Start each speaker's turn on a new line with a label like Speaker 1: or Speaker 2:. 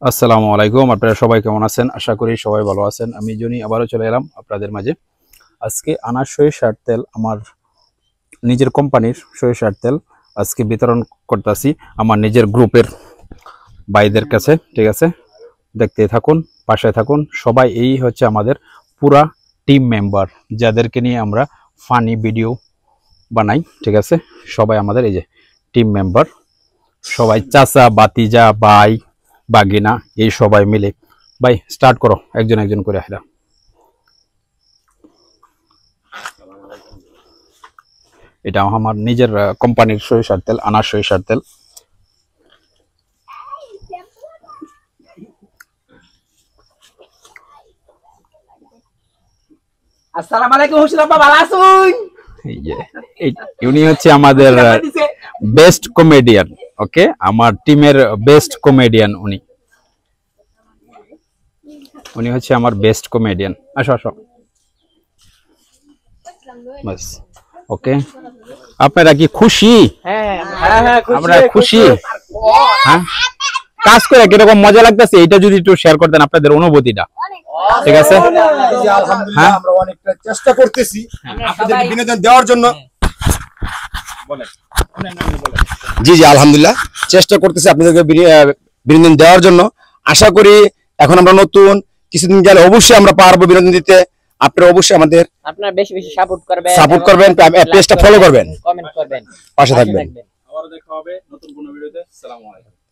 Speaker 1: আসসালামু আলাইকুম, আপনারা সবাই কেমন আছেন? আশা করি সবাই ভালো আছেন। আমি জনি আবারও চলে এলাম আপনাদের মাঝে। আজকে আনার সরিষার তেল, আমার নিজের কোম্পানির সরিষার তেল আজকে বিতরণ করতেছি আমার নিজের গ্রুপের ভাইদের কাছে। ঠিক আছে, দেখতে থাকুন, পাশে থাকুন। সবাই এই হচ্ছে আমাদের পুরা টিম মেম্বার, যাদেরকে নিয়ে আমরা ফানি ভিডিও বানাই। ঠিক আছে, সবাই আমাদের এই যে টিম মেম্বার, সবাই চাচা বাতিজা ভাই বাগিনা, এই সবাই মিলে। ভাই স্টার্ট করো, একজন একজন করে আসা। এটা আমার নিজের কোম্পানির সরিষার তেল, আনার সরিষার তেল।
Speaker 2: আসসালামু আলাইকুম হুসেন আব্বা, ভালো আছেন?
Speaker 1: এই যে উনি হচ্ছে আমাদের বেস্ট কমেডিয়ান। ওকে, আমার টিমের বেস্ট কমেডিয়ান উনি। উনি হচ্ছে আমার বেস্ট কমেডিয়ান। আসো আসো, বাস। ওকে, আপনারা কি খুশি?
Speaker 2: হ্যাঁ,
Speaker 1: আমরা খুশি। হ্যাঁ, কাজ করে কিরকম মজা লাগতেছে, এটা যদি একটু শেয়ার করতেন আপনাদের অনুভূতিটা। ঠিক আছে,
Speaker 3: আলহামদুলিল্লাহ আমরা অনেকটা চেষ্টা করতেছি আপনাদেরকে বিনোদন দেওয়ার জন্য। জি জি আলহামদুলিল্লাহ চেষ্টা করতেছি আপনাদেরকে বিনোদন দেওয়ার জন্য। আশা করি এখন আমরা নতুন, কিছুদিন গেলে অবশ্যই আমরা পারবো বিনোদন দিতে। আপনারা অবশ্যই আপনারা
Speaker 2: বেশি বেশি সাপোর্ট করবেন,
Speaker 3: পেজটা ফলো করবেন,
Speaker 2: কমেন্ট করবেন,
Speaker 3: পাশে থাকবেন।
Speaker 1: আবারও দেখা হবে নতুন কোনো ভিডিওতে। আসসালামু আলাইকুম।